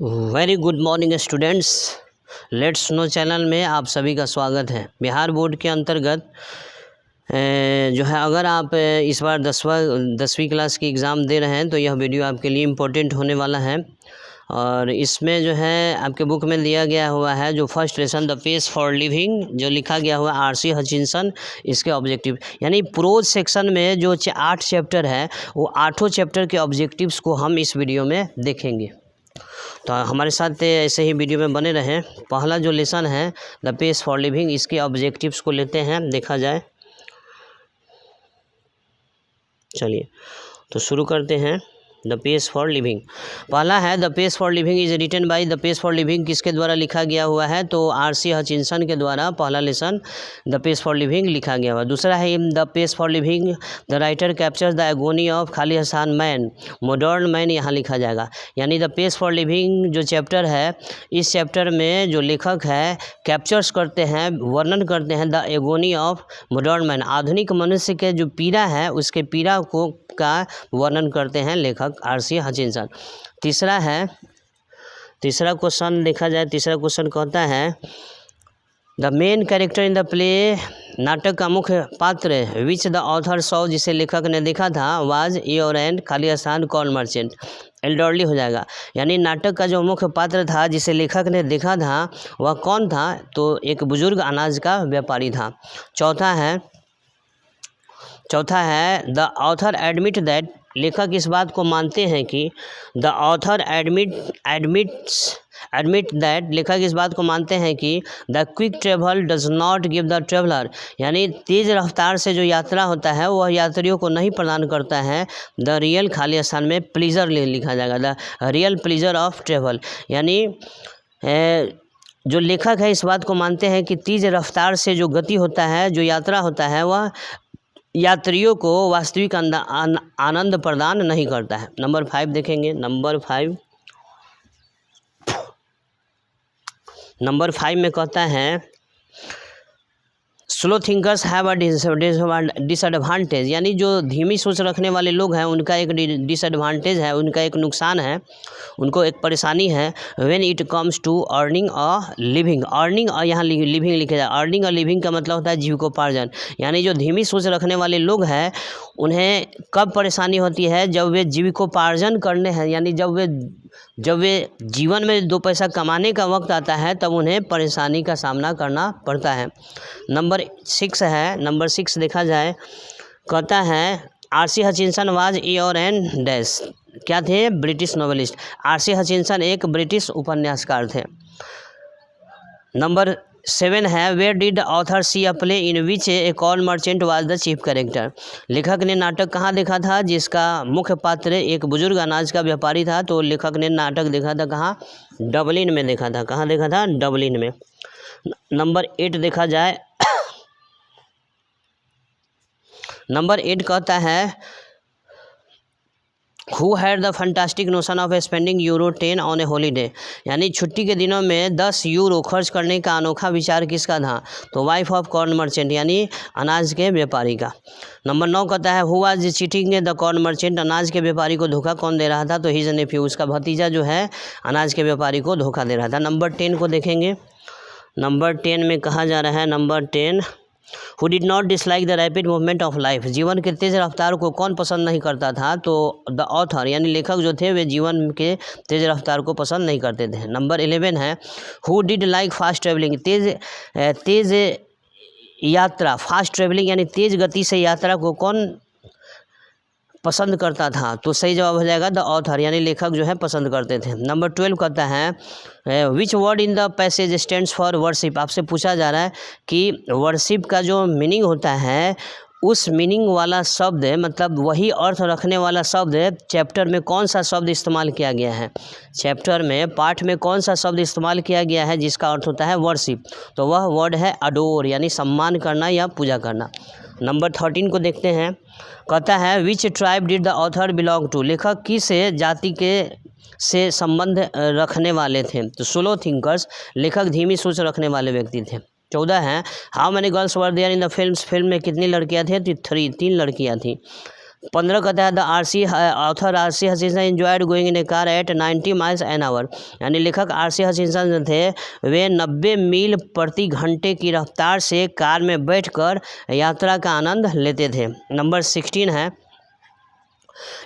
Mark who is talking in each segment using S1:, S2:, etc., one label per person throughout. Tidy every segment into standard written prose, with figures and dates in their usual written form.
S1: Very good morning students. Let's no channel में आप सभी का स्वागत है। बिहार बोर्ड के अंतर्गत जो है, अगर आप इस बार 10वीं क्लास की एग्ज़ाम दे रहे हैं तो यह वीडियो आपके लिए इम्पोर्टेंट होने वाला है। और इसमें जो है आपके बुक में दिया गया हुआ है जो first lesson the pace for living, जो लिखा गया हुआ आर.सी. हचिंसन, इसके ऑब्जेक्टिव यानी प्रोज सेक्शन में जो 8 चैप्टर है वो 8 चैप्टर के ऑब्जेक्टिव्स को हम इस वीडियो में देखेंगे। तो हमारे साथ ऐसे ही वीडियो में बने रहें। पहला जो लेसन है द पेस फॉर लिविंग, इसके ऑब्जेक्टिव्स को लेते हैं, देखा जाए। चलिए तो शुरू करते हैं। द पेस फॉर लिविंग पहला है the pace for living is written by. The pace for living किसके द्वारा लिखा गया हुआ है? तो आर.सी. हचिंसन के द्वारा पहला lesson the pace for living लिखा गया हुआ। दूसरा है the pace for living the writer captures the agony of खाली हसान मैन, मॉडर्न मैन यहाँ लिखा जाएगा। यानी द पेस फॉर लिविंग जो चैप्टर है, इस चैप्टर में जो लेखक है कैप्चर्स करते हैं, वर्णन करते हैं the agony of modern man, आधुनिक मनुष्य के जो पीड़ा है उसके पीड़ा को का वर्णन करते हैं लेखक आर.सी. हचिंसन। तीसरा क्वेश्चन देखा जाए। तीसरा क्वेश्चन कहता है the main character in the play, नाटक का मुख्य पात्र विच द ऑथर सॉ, जिसे लेखक ने देखा था, वाज योर एंड खाली स्थान कॉर्न मर्चेंट, एल्डरली हो जाएगा। यानी नाटक का जो मुख्य पात्र था जिसे लेखक ने देखा था वह कौन था? तो एक बुजुर्ग अनाज का व्यापारी था। चौथा है द ऑथर एडमिट दैट, लेखक इस बात को मानते हैं कि द ऑथर एडमिट दैट, लेखक इस बात को मानते हैं कि the quick travel does not give the traveller, यानी तेज़ रफ्तार से जो यात्रा होता है वह यात्रियों को नहीं प्रदान करता है द रियल, खाली स्थान में प्लीजर लिखा जाएगा, the real pleaser of travel. यानी जो लेखक है इस बात को मानते हैं कि तेज़ रफ्तार से जो गति होता है, जो यात्रा होता है, वह यात्रियों को वास्तविक आनंद प्रदान नहीं करता है। नंबर 5 देखेंगे। नंबर 5 में कहता है slow thinkers have a disadvantage, यानी जो धीमी सोच रखने वाले लोग हैं उनका एक डिसएडवांटेज है, उनका एक नुकसान है, उनको एक परेशानी है। When it comes to earning a living, earning और यहाँ लिविंग लिखा जाए। अर्निंग और लिविंग का मतलब होता है जीविकोपार्जन। यानी जो धीमी सोच रखने वाले लोग हैं उन्हें कब परेशानी होती है? जब वे जीविकोपार्जन करने हैं, यानी जब वे जीवन में 2 पैसा कमाने का वक्त आता है तब उन्हें परेशानी का सामना करना पड़ता है। नंबर 6 देखा जाए। कहता है R C. Hutchinson was your and dash, क्या थे? British novelist. आर.सी. हचिंसन एक ब्रिटिश उपन्यासकार थे। नंबर 7 है where did author see a play in which a corn merchant was the chief character, लेखक ने नाटक कहाँ देखा था जिसका मुख्य पात्र एक बुजुर्ग अनाज का व्यापारी था? तो लेखक ने नाटक देखा था कहाँ? डबलिन में देखा था। कहाँ देखा था? डबलिन में। नंबर 8 देखा जाए। नंबर 8 कहता है who had the fantastic notion of spending €10 on A holiday, यानी छुट्टी के दिनों में 10 यूरो खर्च करने का अनोखा विचार किसका था? तो वाइफ ऑफ कॉर्न मर्चेंट, यानी अनाज के व्यापारी का। नंबर 9 कहता है who was cheating the corn merchant, अनाज के व्यापारी को धोखा कौन दे रहा था? तो हिज नेफ्यू, उसका भतीजा जो है अनाज के व्यापारी को धोखा दे रहा था। नंबर 10 को देखेंगे। नंबर 10 में कहा जा रहा है, number 10 who did not dislike the rapid movement of life, जीवन के तेज रफ्तार को कौन पसंद नहीं करता था? तो द ऑथर, यानी लेखक जो थे वे जीवन के तेज रफ्तार को पसंद नहीं करते थे। नंबर 11 है who did like fast travelling, तेज यात्रा, फास्ट ट्रेवलिंग यानी तेज गति से यात्रा को कौन पसंद करता था? तो सही जवाब हो जाएगा द ऑथर, यानी लेखक जो है पसंद करते थे। नंबर 12 कहता है विच word in the passage stands for worship, आपसे पूछा जा रहा है कि वर्शिप का जो मीनिंग होता है उस मीनिंग वाला शब्द, मतलब वही अर्थ रखने वाला शब्द चैप्टर में कौन सा शब्द इस्तेमाल किया गया है? चैप्टर में, पाठ में कौन सा शब्द इस्तेमाल किया गया है जिसका अर्थ होता है वर्शिप? तो वह वर्ड है अडोर, यानी सम्मान करना या पूजा करना। नंबर 13 को देखते हैं। कहता है which tribe did the author belong to, लेखक किस जाति के से संबंध रखने वाले थे? तो स्लो थिंकर्स, लेखक धीमी सोच रखने वाले व्यक्ति थे। 14 है how many girls were there in the film, film में कितनी लड़कियां थी? तो 3 लड़कियां थी। 15 कहता है the author RC. Hutchinson enjoyed going in A car eight 90 miles an hour, यानी लेखक आर.सी. हचिंसन जो थे वे 90 मील प्रति घंटे की रफ्तार से कार में बैठकर यात्रा का आनंद लेते थे। नंबर 16 है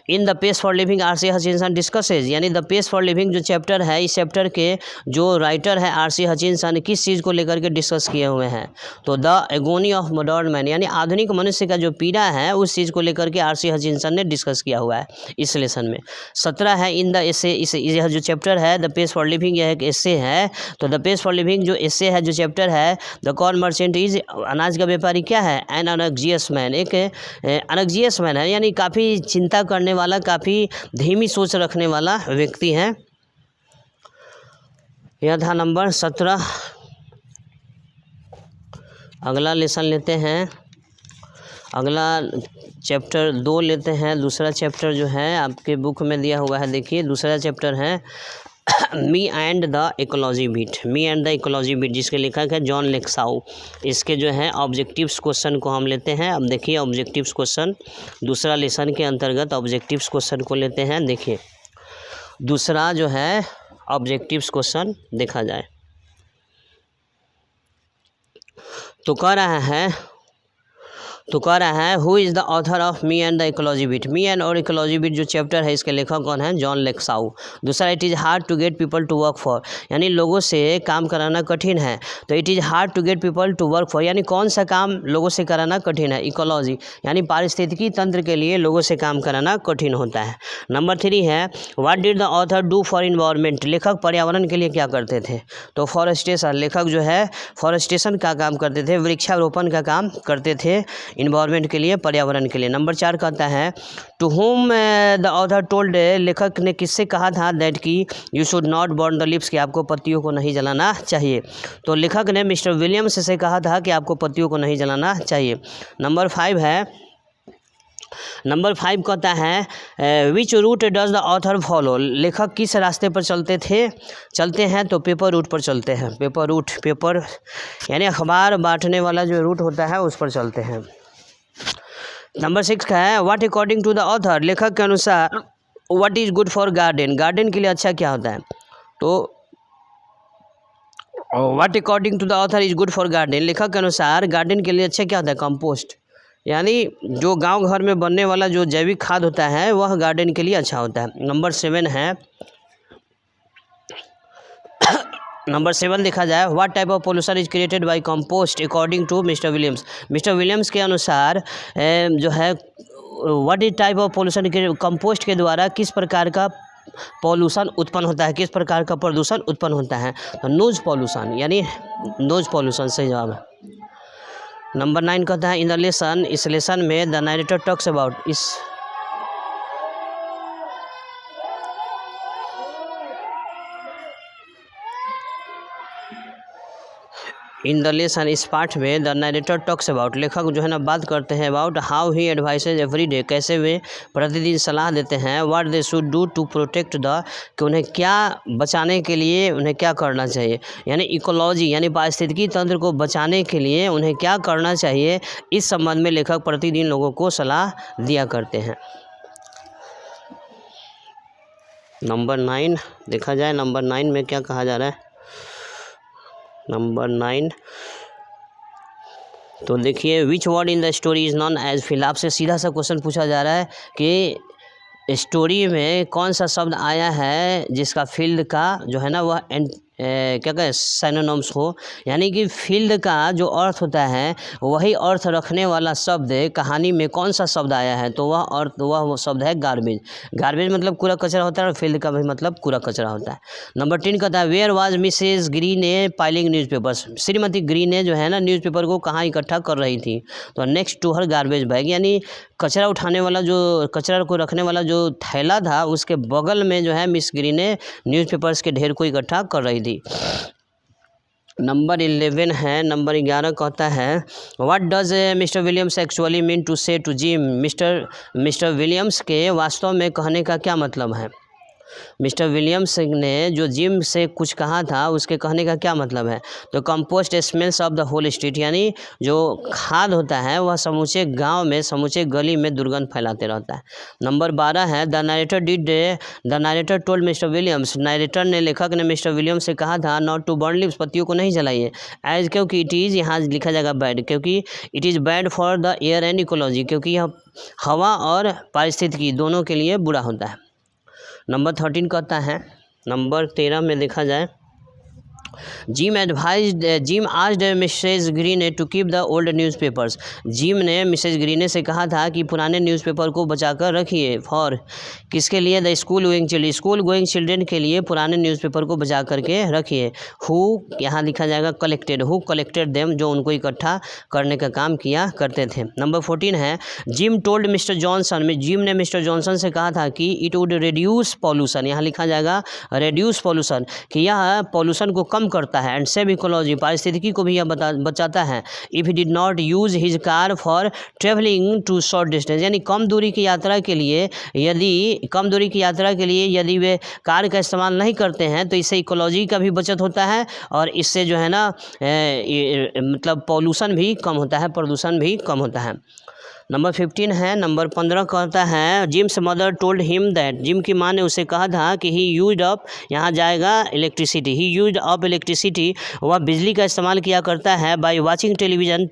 S1: in the pace for living R C. Hutchinson discusses, यानी द पेस फॉर लिविंग जो चैप्टर है, इस चैप्टर के जो राइटर है आर.सी. हचिंसन किस चीज़ को लेकर के डिस्कस किए हुए हैं, तो the agony of modern man, यानी आधुनिक मनुष्य का जो पीड़ा है उस चीज़ को लेकर के आर.सी. हचिंसन ने डिस्कस किया हुआ है इस लेसन में। 17 है इन द एसे, इस यह जो चैप्टर है द पेस फॉर लिविंग यह एक एसे है, तो द पेस फॉर लिविंग जो एसे है जो चैप्टर है द कॉर्न मर्चेंट इज, अनाज का व्यापारी क्या है, एन अनग्जियस मैन, एक अनग्जियस मैन है, यानी काफ़ी चिंता करने वाला, काफ़ी धीमी सोच रखने वाला व्यक्ति है। यह था नंबर 17। अगला लेसन लेते हैं, अगला चैप्टर 2 लेते हैं। दूसरा चैप्टर जो है आपके बुक में दिया हुआ है, देखिए दूसरा चैप्टर है me and the ecology beat, me and the ecology beat, जिसके लेखक है जॉन लेक्साउ। इसके जो है ऑब्जेक्टिव्स क्वेश्चन को हम लेते हैं। अब देखिए ऑब्जेक्टिव्स क्वेश्चन दूसरा लेसन के अंतर्गत ऑब्जेक्टिव्स क्वेश्चन को लेते हैं। देखिए दूसरा जो है ऑब्जेक्टिव्स क्वेश्चन देखा जाए तो कह रहा है who is the author of me and the ecology beat, me and और इकोलॉजी बीट जो चैप्टर है इसके लेखक कौन है, जॉन लेक्साउ। दूसरा it is hard to get people to work for, यानी लोगों से काम कराना कठिन है, तो it is hard to get people to work for, यानी कौन सा काम लोगों से कराना कठिन है, इकोलॉजी, यानी पारिस्थितिकी तंत्र के लिए लोगों से काम कराना कठिन होता है। नंबर 3 है what did the author do for environment, लेखक पर्यावरण के लिए क्या करते थे, तो फॉरेस्टेशन, लेखक जो है फॉरेस्टेशन का काम करते थे, वृक्षारोपण का काम करते थे इन्वायरमेंट के लिए, पर्यावरण के लिए। नंबर 4 कहता है to whom the author told, लेखक ने किससे कहा था दैट कि you should not burn the leaves, कि आपको पत्तियों को नहीं जलाना चाहिए, तो लेखक ने मिस्टर विलियम्स से कहा था कि आपको पत्तियों को नहीं जलाना चाहिए। नंबर 5 कहता है which route does the author follow, लेखक किस रास्ते पर चलते हैं, तो पेपर रूट पर चलते हैं, पेपर रूट, पेपर यानी अखबार बांटने वाला जो रूट होता है उस पर चलते हैं। नंबर 6 का है what according to the author, लेखक के अनुसार what is good for garden, garden के लिए अच्छा क्या होता है, तो what according to the author is good for garden, लेखक के अनुसार गार्डन के लिए अच्छा क्या होता है, कंपोस्ट, यानी जो गांव घर में बनने वाला जो जैविक खाद होता है वह गार्डन के लिए अच्छा होता है। नंबर 7 है नंबर 7 देखा जाए what type of pollution is created by compost according to mister Williams, mister Williams के अनुसार जो है what is type of pollution, compost के द्वारा किस प्रकार का पॉल्यूशन उत्पन्न होता है, किस प्रकार का प्रदूषण उत्पन्न होता है, तो नोज पॉल्यूशन, यानी नोज पॉल्यूशन सही जवाब है। नंबर 9 कहता है इन द लेसन, इस लेसन में the narrator talks about, in the lesson, इस पाठ में द नरेटर टॉक्स अबाउट, लेखक जो है ना बात करते हैं about how he advises every day, कैसे वे प्रतिदिन सलाह देते हैं, what they should do to protect the, कि उन्हें क्या बचाने के लिए उन्हें क्या करना चाहिए, यानी इकोलॉजी यानी पारिस्थितिकी तंत्र को बचाने के लिए उन्हें क्या करना चाहिए, इस संबंध में लेखक प्रतिदिन लोगों को सलाह दिया करते हैं। नंबर 9 देखा जाए, नंबर 9 में क्या कहा जा रहा है, नंबर 9 तो देखिए which word in the story is non age fill, आपसे सीधा सा क्वेश्चन पूछा जा रहा है कि स्टोरी में कौन सा शब्द आया है जिसका फील्ड का जो है ना वह क्या कहें साइनोनिम्स हो, यानी कि फील्ड का जो अर्थ होता है वही अर्थ रखने वाला शब्द कहानी में कौन सा शब्द आया है, तो वह शब्द है गार्बेज। गार्बेज मतलब कूड़ा कचरा होता है और फील्ड का भी मतलब कूड़ा कचरा होता है। नंबर 3 कहता है where was Mrs Green a piling newspapers, श्रीमती ग्रीन ने जो है ना न्यूज़पेपर को कहाँ इकट्ठा कर रही थी, तो next to her garbage bag, यानी कचरा उठाने वाला जो कचरा को रखने वाला जो थैला था उसके बगल में जो है मिस ग्रीन ने न्यूज़पेपर्स के ढेर को इकट्ठा कर रही थी। नंबर 11 है, नंबर 11 कहता है what does mister Williams actually mean to say to Jim, mister Williams के वास्तव में कहने का क्या मतलब है, मिस्टर विलियम्स ने जो जिम से कुछ कहा था उसके कहने का क्या मतलब है? तो compost smells of the whole street, यानी जो खाद होता है वह समूचे गांव में, समूचे गली में दुर्गंध फैलाते रहता है। नंबर 12 है the narrator told mister Williams, narrator ने, लेखक ने मिस्टर विलियम्स से कहा था नॉट टू बर्न लीव्स, पत्तियों को नहीं जलाइए, एज, क्योंकि इट इज़, यहाँ लिखा जाएगा बैड, क्योंकि it is bad for the air and ecology, क्योंकि यह हवा और पारिस्थितिकी दोनों के लिए बुरा होता है। नंबर 13 कहता है, नंबर 13 में देखा जाए, Jim asked Mrs Greene to keep the old newspapers, Jim ने मिसेज ग्रीने से कहा था कि पुराने न्यूज़पेपर को बचाकर रखिए, फॉर, किसके लिए? द स्कूल गोइंग चिल्ड्रेन के लिए पुराने न्यूज़पेपर को बचा करके रखिए। हु, यहाँ लिखा जाएगा कलेक्टेड, हु कलेक्टेड देम, जो उनको इकट्ठा करने का काम किया करते थे। नंबर 14 है gym told mister Johnson, gym ने मिस्टर जॉनसन से कहा था कि इट वुड रिड्यूस पॉल्यूशन, यहाँ लिखा जाएगा रिड्यूस पॉल्यूशन, कि यह पॉल्यूशन को कम करता है, एंड सेव इकोलॉजी, पारिस्थितिकी को भी यह बचाता है। If he did not use his car for travelling to short distance, यानी कम दूरी की यात्रा के लिए यदि वे कार का इस्तेमाल नहीं करते हैं तो इससे इकोलॉजी का भी बचत होता है और इससे जो है ना मतलब पॉल्यूशन भी कम होता है, प्रदूषण भी कम होता है। नंबर 15 है, नंबर 15 कहता है Jim's mother told him that, Jim की माँ ने उसे कहा था कि ही यूज्ड अप, यहाँ जाएगा इलेक्ट्रिसिटी, ही यूज्ड अप इलेक्ट्रिसिटी, वह बिजली का इस्तेमाल किया करता है by watching television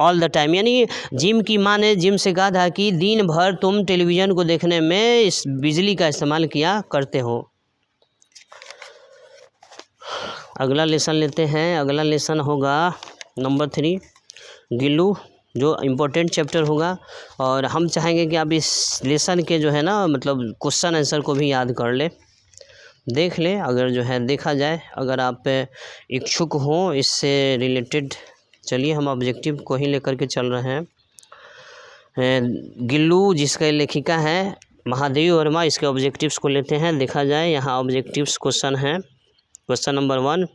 S1: all the time, यानी जिम की माँ ने जिम से कहा था कि दिन भर तुम टेलीविज़न को देखने में इस बिजली का इस्तेमाल किया करते हो। अगला लेसन लेते हैं, अगला लेसन होगा नंबर 3 गिल्लू, जो इम्पोर्टेंट चैप्टर होगा, और हम चाहेंगे कि आप इस लेसन के जो है ना मतलब क्वेश्चन आंसर को भी याद कर ले, देख ले, अगर जो है देखा जाए, अगर आप इच्छुक हो इससे रिलेटेड। चलिए हम ऑब्जेक्टिव को ही लेकर के चल रहे हैं। गिल्लू जिसका लेखिका है महादेवी वर्मा, इसके ऑब्जेक्टिव्स को लेते हैं। देखा जाए यहाँ ऑब्जेक्टिव्स क्वेश्चन है। Question number 1,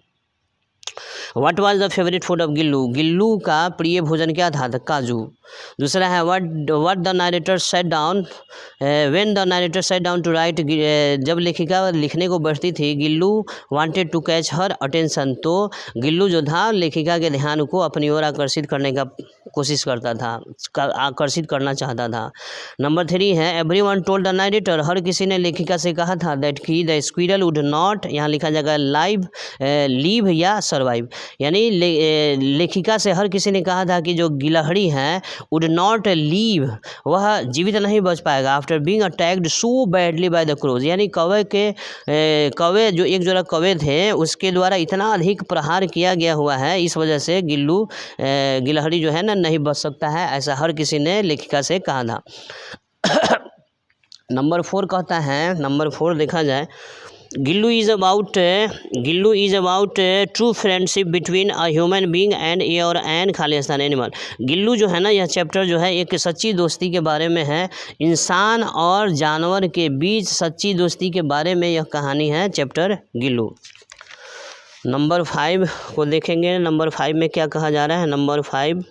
S1: what was the favourite food of Gillu, Gillu का प्रिय भोजन क्या था? काजू। दूसरा है what the narrator set down when the narrator set down to write, जब लेखिका लिखने को बैठती थी Gillu wanted to catch her attention, तो गिल्लू जो था लेखिका के ध्यान को अपनी ओर आकर्षित करने का कोशिश करता था, आकर्षित करना चाहता था। नंबर 3 है एवरीवन टोल्ड द नरेटर, हर किसी ने लेखिका से कहा था दैट की द स्क्विरल वुड नॉट, यहाँ लिखा जाएगा लीव या सर्वाइव, यानी लेखिका से हर किसी ने कहा था कि जो गिलहरी है वुड नॉट लीव, वह जीवित नहीं बच पाएगा after being attacked so badly by the crows, यानी कौवे जो एक जोड़ा कौवे थे उसके द्वारा इतना अधिक प्रहार किया गया हुआ है, इस वजह से गिलहरी जो है ना नहीं बच सकता है, ऐसा हर किसी ने लेखिका से कहा था। नंबर 4 कहता है, नंबर 4 देखा जाए, Gillu is about true friendship between a human being and your an खालिस्तान एनिमल, गिल्लू जो है ना यह चैप्टर जो है एक सच्ची दोस्ती के बारे में है, इंसान और जानवर के बीच सच्ची दोस्ती के बारे में यह कहानी है चैप्टर गिल्लू। नंबर 5 को देखेंगे। नंबर 5 में क्या कहा जा रहा है? Number 5,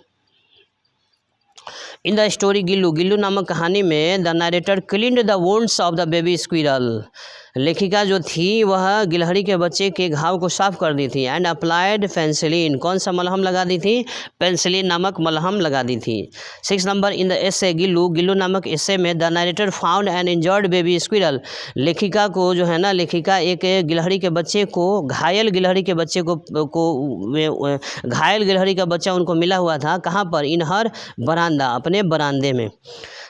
S1: in the story Gillu नामक कहानी में the narrator cleaned the wounds of the baby squirrel, लेखिका जो थी वह गिलहरी के बच्चे के घाव को साफ कर दी थी, एंड अप्लाइड पेंसिलिन, कौन सा मलहम लगा दी थी? पेंसिलिन नामक मलहम लगा दी थी। 6 number, in the essay Gillu नामक एसे में the narrator found an injured baby squirrel, लेखिका को जो है ना लेखिका एक गिलहरी के बच्चे को, घायल गिलहरी के बच्चे को घायल गिलहरी का बच्चा उनको मिला हुआ था, कहाँ पर? इन हर बरामदा, अपने बरामदे में।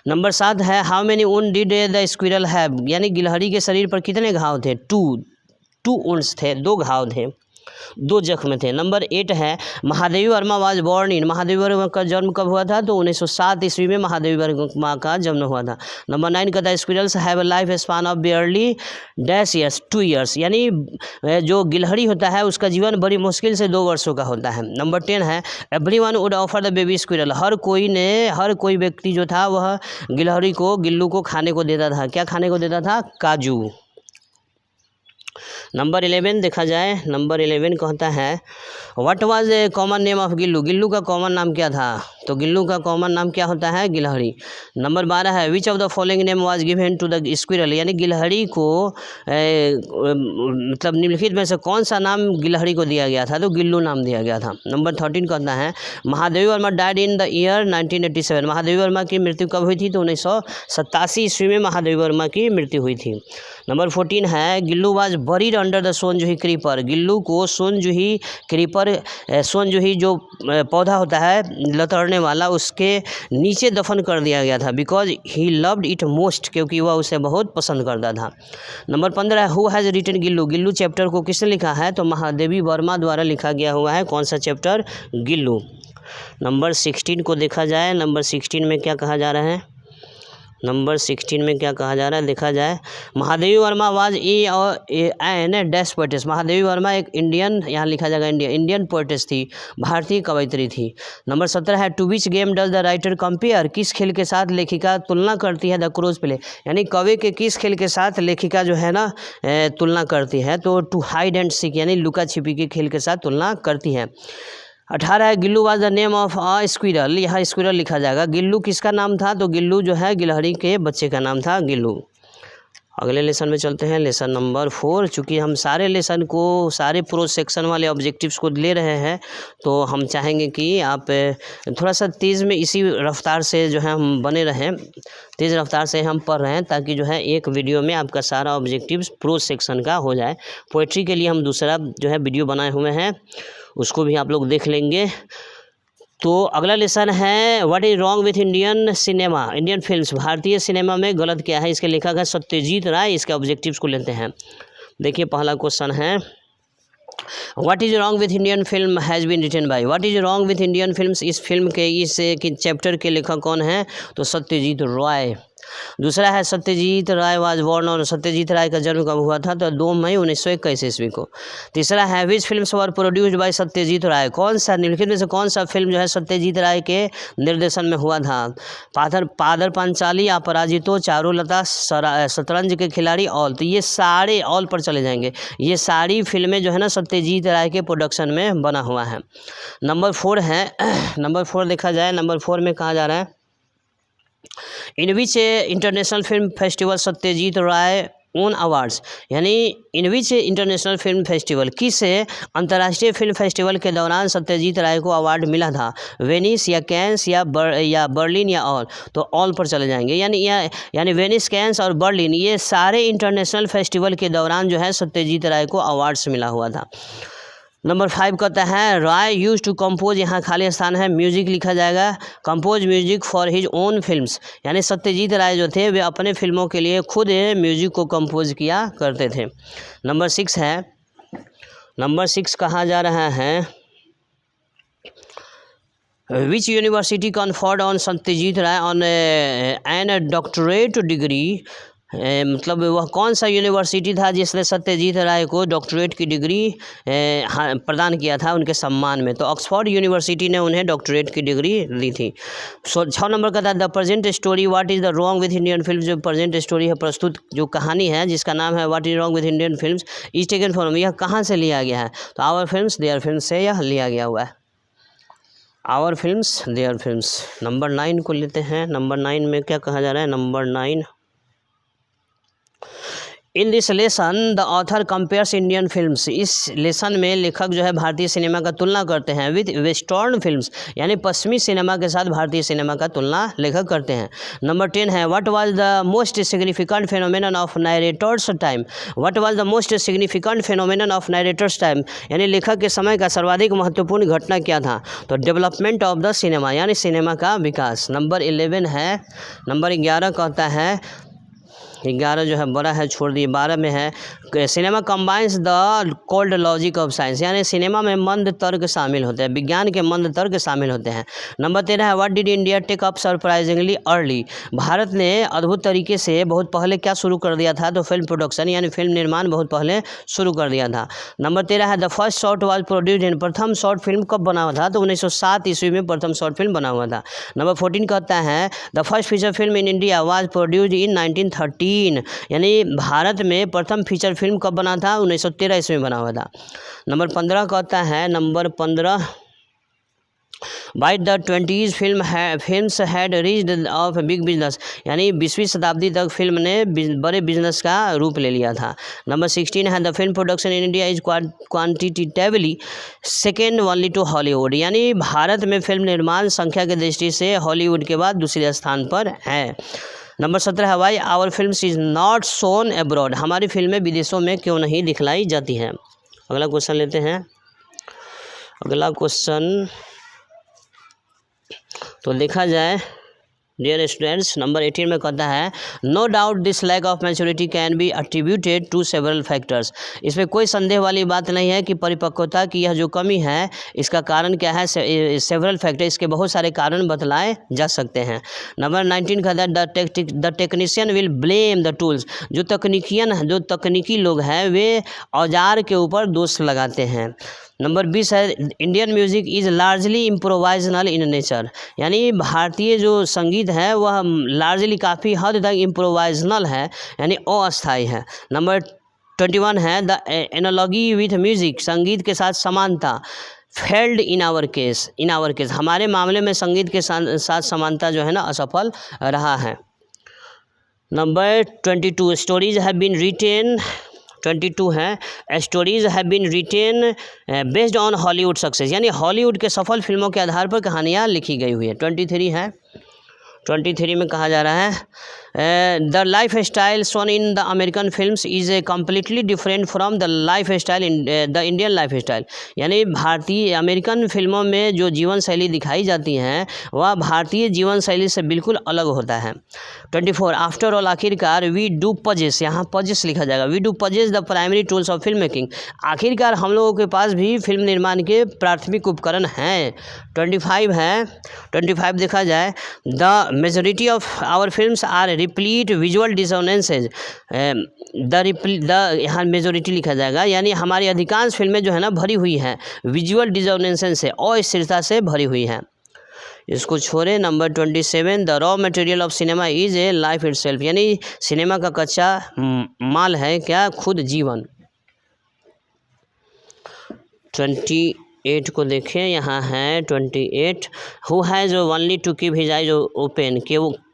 S1: नंबर 7 है how many wound did the squirrel have, यानी गिलहरी के शरीर पर कितने घाव थे? 2 वुंड्स थे, 2 घाव थे, 2 जख्म थे। नंबर 8 है Mahadevi Verma was born in, Mahadevi Verma का जन्म कब हुआ था? तो 1907 ईस्वी में महादेवी वर्मा का जन्म हुआ था। नंबर 9 कहता है squirrels have a life span of barely dash years 2 years, यानी जो गिलहरी होता है उसका जीवन बड़ी मुश्किल से 2 वर्षों का होता है। नंबर 10 है everyone would offer the baby squirrel, हर कोई व्यक्ति जो था वह गिल्लू को खाने को देता था। क्या खाने को देता था? काजू। नंबर 11 देखा जाए, नंबर 11 कहता है what was a common name of Gillu, Gillu का कॉमन नाम क्या था, तो गिल्लू का कॉमन नाम क्या होता है, गिलहरी। नंबर 12 है which of the following name was given to the squirrel, यानी गिलहरी को मतलब निम्नलिखित में से कौन सा नाम गिलहरी को दिया गया था, तो गिल्लू नाम दिया गया था। नंबर 13 कहता है Mahadevi Verma died in the year 1987, Mahadevi Verma की मृत्यु कब हुई थी, तो 1987 ईस्वी में महादेवी वर्मा की मृत्यु हुई थी। नंबर 14 है Gillu was buried under the Sonjuhi creeper, Gillu को सोनजूही क्रीपर, सोनजूही जो पौधा होता है लतड़ने वाला, उसके नीचे दफन कर दिया गया था because he loved it most, क्योंकि वह उसे बहुत पसंद करता था। Number 15 who has written Gillu, Gillu chapter को किसने लिखा है, तो महादेवी वर्मा द्वारा लिखा गया हुआ है। कौन सा चैप्टर, गिल्लू। नंबर 16 को देखा जाए, नंबर 16 में क्या कहा जा रहा है, नंबर 16 में क्या कहा जा रहा है देखा जाए, Mahadevi Verma was an dash poetess, Mahadevi Verma एक इंडियन, यहाँ लिखा जाएगा इंडियन पोएटेस थी, भारतीय कवयित्री थी। नंबर 17 है to which game does the writer compare, किस खेल के साथ लेखिका तुलना करती है, द क्रोज प्ले, यानी कवि के किस खेल के साथ लेखिका जो है ना तुलना करती है, तो टू हाइड एंड सीक, यानी लुका छिपी के खेल के साथ तुलना करती है। 18 है Gillu was the name of a squirrel, यहाँ स्क्विरल लिखा जाएगा, गिल्लू किसका नाम था, तो गिल्लू जो है गिलहरी के बच्चे का नाम था गिल्लू। अगले लेसन में चलते हैं, लेसन नंबर 4। चूँकि हम सारे लेसन को, सारे प्रो सेक्शन वाले ऑब्जेक्टिव्स को ले रहे हैं, तो हम चाहेंगे कि आप थोड़ा सा तेज़ में इसी रफ्तार से जो है हम बने रहें, तेज़ रफ्तार से हम पढ़ रहे हैं, ताकि जो है एक वीडियो में आपका सारा ऑब्जेक्टिव्स प्रो सेक्शन का हो जाए। पोइट्री के लिए हम दूसरा जो है वीडियो बनाए हुए हैं, उसको भी आप लोग देख लेंगे। तो अगला लेसन है what is wrong with Indian cinema, Indian films, भारतीय सिनेमा में गलत क्या है, इसके लेखक है सत्यजीत राय। इसके ऑब्जेक्टिव्स को लेते हैं। देखिए पहला क्वेश्चन है what is wrong with Indian film has been written by, what is wrong with Indian films, इस फिल्म के इस चैप्टर के लेखक कौन है, तो सत्यजीत राय। दूसरा है सत्यजीत राय वाज बॉर्न ऑन, सत्यजीत राय का जन्म कब हुआ था, तो 2 मई 1921 ईस्वी को। तीसरा है which films were produced by Satyajit Ray, कौन सा निम्नलिखित में से कौन सा फिल्म जो है सत्यजीत राय के निर्देशन में हुआ था, पादर पांचाली, अपराजितो, चारुलता, शतरंज के खिलाड़ी, ऑल। तो ये सारे ऑल पर चले जाएंगे, ये सारी फिल्में जो है ना सत्यजीत राय के प्रोडक्शन में बना हुआ है। नंबर 4 है, नंबर 4 देखा जाए, नंबर 4 में कहा जा रहा है in which international film festival Satyajit Ray won awards, यानी in which international film festival, किस अंतर्राष्ट्रीय फिल्म फेस्टिवल के दौरान सत्यजीत राय को अवार्ड मिला था, वेनिस या कैंस या बर्लिन या ऑल, तो ऑल पर चले जाएंगे। यानी वेनिस, कैंस और बर्लिन, ये सारे इंटरनेशनल फेस्टिवल के दौरान जो है सत्यजीत राय को अवार्ड्स मिला हुआ था। नंबर 5 कहता है राय यूज टू कंपोज, यहाँ खाली स्थान है, म्यूजिक लिखा जाएगा, compose music for his own films, यानी सत्यजीत राय जो थे वे अपने फिल्मों के लिए खुद म्यूजिक को कंपोज किया करते थे। नंबर 6 है, नंबर 6 कहा जा रहा है which university conferred on Satyajit Ray on an doctorate degree, मतलब वह कौन सा यूनिवर्सिटी था जिसने सत्यजीत राय को डॉक्टरेट की डिग्री प्रदान किया था उनके सम्मान में, तो ऑक्सफोर्ड यूनिवर्सिटी ने उन्हें डॉक्टरेट की डिग्री दी थी। 6 नंबर का था the present story what is the wrong with Indian film, जो प्रेजेंट स्टोरी है, प्रस्तुत जो कहानी है जिसका नाम है what is wrong with Indian films is taken from, यह कहाँ से लिया गया है, तो आवर फिल्म्स देयर फिल्म्स से यह लिया गया हुआ है, our films their films. Number 9 को लेते हैं, नंबर 9 में क्या कहा जा रहा है, number 9 in this lesson the author compares Indian films, इस लेसन में लेखक जो है भारतीय सिनेमा का तुलना करते हैं विद वेस्टर्न फिल्म्स, यानी पश्चिमी सिनेमा के साथ भारतीय सिनेमा का तुलना लेखक करते हैं। नंबर 10 है what was the most significant phenomenon of narrator's time, what was the most significant phenomenon of narrator's time, यानी लेखक के समय का सर्वाधिक महत्वपूर्ण घटना क्या था, तो डेवलपमेंट ऑफ द सिनेमा, यानी सिनेमा का विकास। नंबर 11 है, नंबर 11 कहता है, 11 जो है बड़ा है छोड़ दिए, 12 में है cinema combines the cold logic of science, यानी सिनेमा में मंद तर्क शामिल होते हैं, विज्ञान के मंद तर्क शामिल होते हैं। नंबर 13 है what did India take up surprisingly early, भारत ने अद्भुत तरीके से बहुत पहले क्या शुरू कर दिया था, तो फिल्म प्रोडक्शन, यानी फिल्म निर्माण बहुत पहले शुरू कर दिया था। नंबर 13 है the first short was produced in, प्रथम शॉर्ट फिल्म कब बना हुआ था, तो 1907 ईस्वी में प्रथम शॉर्ट फिल्म बना हुआ था। नंबर 14 कहता है the first feature film in India was produced in 1930 1913 यानी भारत में प्रथम फीचर फिल्म कब बना था? 1913 ईस्वी में बना हुआ था। नंबर 15 कहता है, number 15 by the 20s films had reached of big business यानी 20वीं शताब्दी तक फिल्म ने बड़े बिजनेस का रूप ले लिया था। नंबर 16 है the film production in India is quantitatively second only to Hollywood यानी भारत में फिल्म निर्माण संख्या की दृष्टि से हॉलीवुड के बाद दूसरे स्थान पर है। नंबर 17 है why our film is not shown abroad हमारी फिल्में विदेशों में क्यों नहीं दिखलाई जाती हैं। अगला क्वेश्चन लेते हैं। अगला क्वेश्चन तो देखा जाए डियर स्टूडेंट्स, नंबर 18 में कहता है no doubt this lack of maturity can be attributed to several factors. इसमें कोई संदेह वाली बात नहीं है कि परिपक्वता की यह जो कमी है इसका कारण क्या है? सेवरल फैक्टर, इसके बहुत सारे कारण बतलाए जा सकते हैं। नंबर 19 कहता है the technician will blame the tools जो तकनीकी लोग हैं वे औजार के ऊपर दोष लगाते हैं। नंबर 20 है Indian music is largely improvisational in nature यानी भारतीय जो संगीत है वह लार्जली काफ़ी हद तक इम्प्रोवाइजनल है यानी अस्थायी है। नंबर 21 है द एनालॉगी विथ म्यूजिक संगीत के साथ समानता फेल्ड इन आवर केस हमारे मामले में संगीत के साथ समानता जो है ना असफल रहा है। Number 22 stories have been written 22 है stories have been written based on Hollywood success यानी हॉलीवुड के सफल फिल्मों के आधार पर कहानियाँ लिखी गई हुई है। 23 है 23 में कहा जा रहा है the life style shown in the American films is a completely different from the life style in the Indian life style यानी भारतीय अमेरिकन फिल्मों में जो जीवन शैली दिखाई जाती हैं वह भारतीय जीवन शैली से बिल्कुल अलग होता है। 24 आफ्टर ऑल आखिरकार वी डू पजेस यहाँ पजेस लिखा जाएगा we do possess the primary tools of film making आखिरकार हम लोगों के पास भी फिल्म निर्माण के प्राथमिक उपकरण हैं। 25 है 25 देखा जाए the majority of our films are replete visual dissonances यहाँ मेजॉरिटी लिखा जाएगा यानी हमारी अधिकांश फिल्में जो है ना भरी हुई हैं विजुअल डिसोनेंसेज से अस्थिरता से भरी हुई हैं। इसको छोड़े। Number 27 the raw material of cinema is a life itself यानी सिनेमा का कच्चा माल है क्या? खुद जीवन। 28 को देखें यहाँ है 28 who has only to keep his eyes open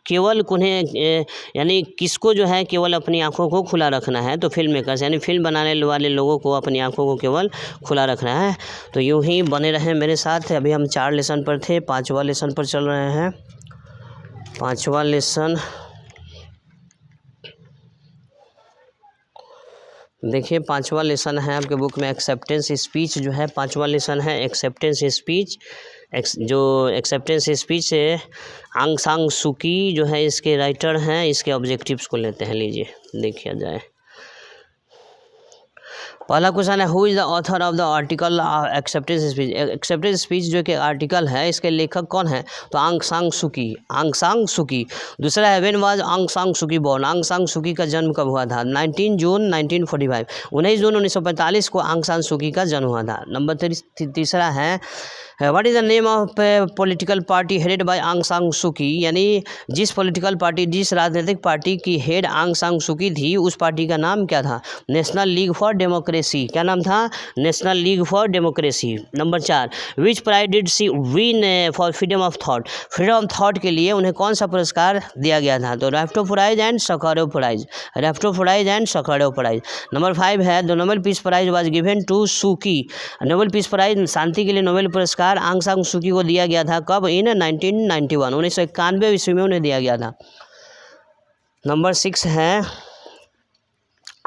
S1: केवल उन्हें यानी किसको जो है केवल अपनी आँखों को खुला रखना है तो फिल्म मेकर्स यानी फिल्म बनाने वाले लोगों को अपनी आँखों को केवल खुला रखना है। तो यूं ही बने रहें मेरे साथ। अभी हम 4 लेसन पर थे 5वां लेसन पर चल रहे हैं। 5वां लेसन देखिए 5वां लेसन है आपके बुक में एक्सेप्टेंस स्पीच जो है 5वां लेसन है एक्सेप्टेंस स्पीच जो एक्सेप्टेंस स्पीच है आंग सांग सुकी जो है इसके राइटर हैं। इसके ऑब्जेक्टिव्स को लेते हैं, लीजिए देखिए जाए। पहला क्वेश्चन है who is the author of the article acceptance speech. Acceptance speech जो कि आर्टिकल है इसके लेखक कौन है? तो आंग सांग सुकी। दूसरा है व्हेन वाज आंग सांग सुकी बॉर्न। आंग सांग सुकी का जन्म कब हुआ था? 19 जून 1945 19 जून 1945 को आंग सांग सुकी का जन्म हुआ था। नंबर तीसरा है what is the name of political party headed by आंग सांग सुकी यानी जिस राजनीतिक पार्टी की हेड आंग सांग सुकी थी उस पार्टी का नाम क्या था? National League for Democracy. क्या नाम था? National League for Democracy. Number 4 which prize did she win for freedom of thought. Freedom of thought के लिए उन्हें कौन सा पुरस्कार दिया गया था? तो Rafto prize and Sakharov prize. Number 5 है the Nobel peace prize was given to Suu Kyi. Nobel peace prize शांति के लिए नोबेल पुरस्कार आंग सांग सुकी को दिया गया था कब? इन 1991 1991 ईस्वी में उन्हें दिया गया था। नंबर 6 है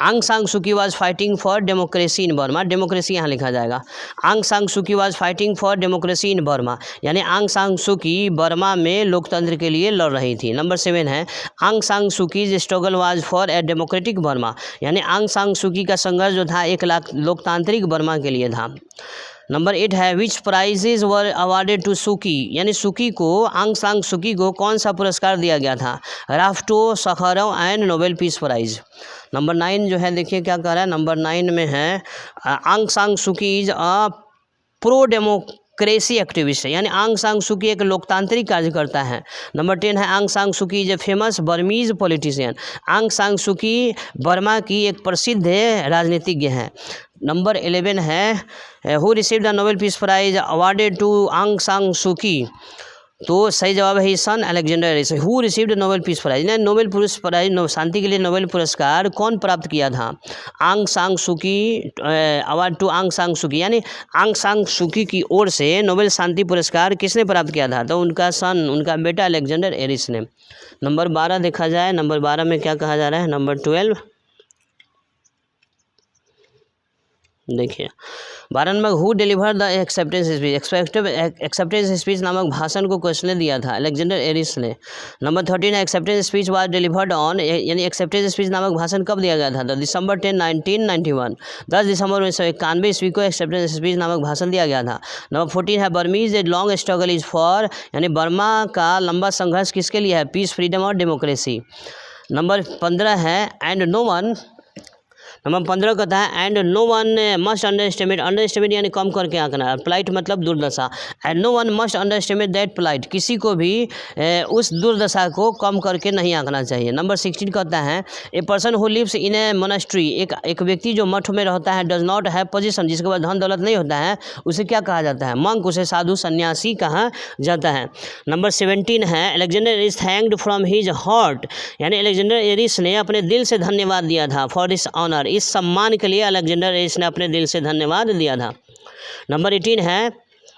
S1: आंग सांग सुकी was fighting for democracy in Burma. Democracy यहाँ लिखा जाएगा। आंग सांग सुकी was fighting for democracy in Burma यानी आंग सांग सुकी बर्मा में लोकतंत्र के लिए लड़ रही थी। नंबर 7 है Aung San Suu Kyi's struggle was for a democratic Burma यानी आंग सांग सुकी का संघर्ष जो था एक लोकतांत्रिक बर्मा के लिए था। नंबर 8 है विच प्राइजेज वर अवार्डेड टू सुकी यानी सुकी को आंग सांग सुकी को कौन सा पुरस्कार दिया गया था? Rafto Sakharov and Nobel peace prize. Number 9 जो है देखिए क्या कह रहा है। नंबर 9 में है आंग सांग सुकी is a pro democracy activist है, यानी आंग सान सू की एक लोकतांत्रिक कार्यकर्ता है। नंबर 10 है आंग सान सू की is a famous Burmese politician. आंग सान सू की बर्मा की एक प्रसिद्ध राजनीतिज्ञ है। नंबर 11 है who received the Nobel peace prize awarded to Aung San Suu Kyi. तो सही जवाब है son Alexander Aris. Who received Nobel peace prize, यानी नोबेल प्राइज शांति के लिए नोबेल पुरस्कार कौन प्राप्त किया था? आंग सान सू की award to Aung San Suu की, यानी आंग सान सू की ओर से नोबेल शांति पुरस्कार किसने प्राप्त किया था? तो उनका बेटा अलेक्जेंडर एरिस ने। नंबर 12 देखा जाए, नंबर 12 में क्या कहा जा रहा है? नंबर 12 देखिए 12 number who deliver the acceptance speech. Acceptance speech नामक भाषण को किसने दिया था? अलेक्जेंडर एरिस ने। Number 13 acceptance speech was delivered on, यानी एक्सेप्टेंस स्पीच नामक भाषण कब दिया गया था? तो दिसंबर 10 1991, 10 दिसंबर 1991 ईस्वी को एक्सेप्टेंस स्पीच नामक भाषण दिया गया था। नंबर 14 है Burmese a long struggle is for, यानी बर्मा का लंबा संघर्ष किसके लिए है? पीस, फ्रीडम और डेमोक्रेसी। नंबर 15 है एंड नो वन, नंबर 15 कहता है and no one must underestimate यानी कम करके आंकना, प्लाइट मतलब दुर्दशा। And no one must underestimate that plight, किसी को भी उस दुर्दशा को कम करके नहीं आंकना चाहिए। नंबर 16 कहता है a person who lives in a monastery, एक व्यक्ति जो मठ में रहता है, डज नॉट हैव पोजीशन, जिसके पास धन दौलत नहीं होता है, उसे क्या कहा जाता है? मंक, उसे साधु सन्यासी कहा जाता है। नंबर 17 है Alexander Aris thanked from his heart, यानी अलेक्जेंडर एरिस ने अपने दिल से धन्यवाद दिया था फॉर दिस ऑनर, इस सम्मान के लिए अलेक्जेंडर एरिस ने अपने दिल से धन्यवाद दिया था। नंबर 18 है,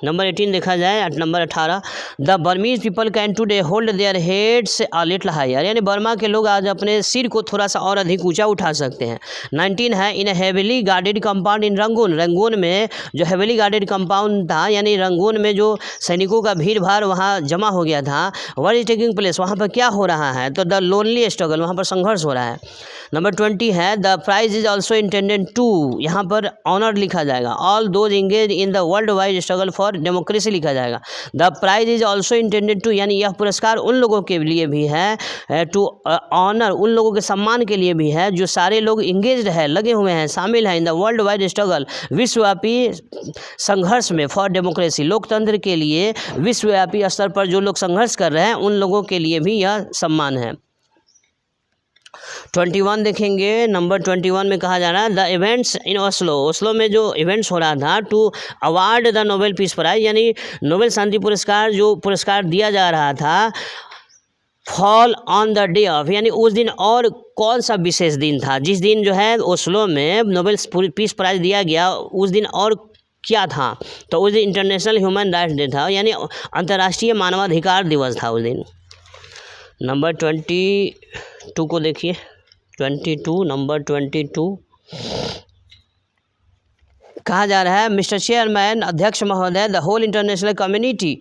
S1: नंबर 18 देखा जाए, number 18 the Burmese people can today hold their heads a little higher, यानी बर्मा के लोग आज अपने सिर को थोड़ा सा और अधिक ऊंचा उठा सकते हैं। 19 है in heavily guarded compound in Rangoon, Rangoon में जो हेविली गार्डेड कंपाउंड था, यानी रंगून में जो सैनिकों का भीड़ भाड़ वहाँ जमा हो गया था, व्हाट इज टेकिंग प्लेस, वहाँ पर क्या हो रहा है? तो द लोनली स्ट्रगल, वहाँ पर संघर्ष हो रहा है। नंबर 20 है the prize is also intended to, यहाँ पर ऑनर लिखा जाएगा, all those engage in the world wide struggle for democracy लिखा जाएगा। The prize is also intended to, यानी यह पुरस्कार उन लोगों के लिए भी है टू ऑनर, उन लोगों के सम्मान के लिए भी है जो सारे लोग इंगेज्ड है, लगे हुए हैं, शामिल हैं इन द वर्ल्ड वाइड स्ट्रगल, विश्वव्यापी संघर्ष में, फॉर डेमोक्रेसी, लोकतंत्र के लिए विश्वव्यापी स्तर पर जो लोग संघर्ष कर रहे हैं उन लोगों के लिए भी यह सम्मान है। 21 देखेंगे, नंबर 21 में कहा जा रहा है the events in Oslo, Oslo में जो इवेंट्स हो रहा था to award the Nobel peace prize, यानी नोबेल शांति पुरस्कार, जो पुरस्कार दिया जा रहा था, fall on the day of, यानी उस दिन और कौन सा विशेष दिन था? जिस दिन जो है ओस्लो में नोबेल पीस प्राइज दिया गया, उस दिन और क्या था? तो उस दिन इंटरनेशनल ह्यूमन राइट्स डे था, यानी अंतर्राष्ट्रीय मानवाधिकार दिवस था उस दिन। नंबर 22 को देखिए, 22 नंबर 22 कहा जा रहा है मिस्टर चेयरमैन, अध्यक्ष महोदय, द होल इंटरनेशनल कम्युनिटी,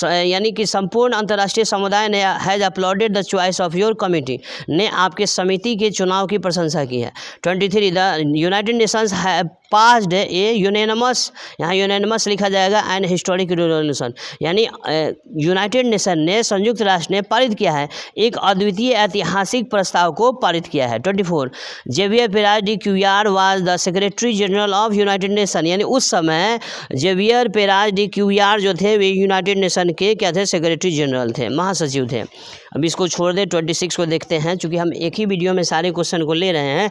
S1: यानी कि संपूर्ण अंतर्राष्ट्रीय समुदाय ने has uploaded the choice of your committee, ने आपके समिति के चुनाव की प्रशंसा की है। 23 the United Nations have passed A unanimous, यहाँ यूनानिमस लिखा जाएगा, एंड हिस्टोरिक रेजोल्यूशन, यानी यूनाइटेड नेशन ने, संयुक्त राष्ट्र ने पारित किया है, एक अद्वितीय ऐतिहासिक प्रस्ताव को पारित किया है। 24 Javier Perez de Cuellar was the secretary general of United Nation, यानी उस समय जेवियर पेराज डी क्यूआर जो थे वे यूनाइटेड नेशन के क्या थे? सेक्रेटरी जनरल थे, महासचिव थे। अब इसको छोड़ दे, 26 को देखते हैं, चूँकि हम एक ही वीडियो में सारे क्वेश्चन को ले रहे हैं।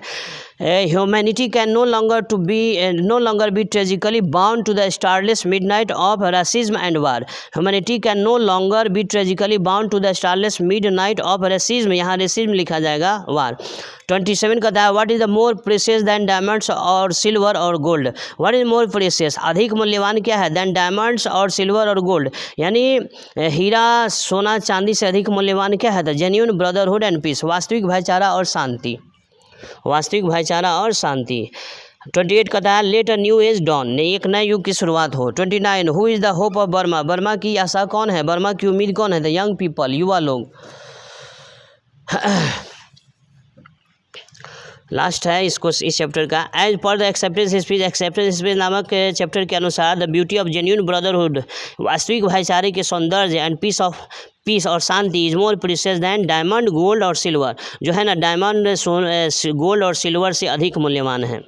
S1: Humanity can no longer be tragically bound to the starless midnight of racism and war. Humanity can no longer be tragically bound to the starless midnight of racism, यहाँ racism लिखा जाएगा, war. 27 कहता है what is the more precious than diamonds और silver और gold, what is more precious, अधिक मूल्यवान क्या है? दैन डायमंड्स और सिल्वर और गोल्ड, यानी हीरा सोना चांदी से अधिक मूल्यवान क्या है? जेन्युइन ब्रदरहुड एंड पीस, वास्तविक भाईचारा और शांति, वास्तविक भाईचारा और शांति। 28 कहता है let a new age dawn, एक नए युग की शुरुआत हो। 29 who is the hope of Burma, Burma की आशा कौन है? बर्मा की उम्मीद कौन है? द यंग पीपल, युवा लोग। लास्ट है इसको इस चैप्टर का, as per the acceptance speech नामक चैप्टर के अनुसार the beauty of genuine brotherhood, वास्तविक भाईचारे के सौंदर्य, एंड पीस और शांति is more precious than diamond gold और सिल्वर, जो है ना डायमंड गोल्ड और सिल्वर से अधिक मूल्यवान है।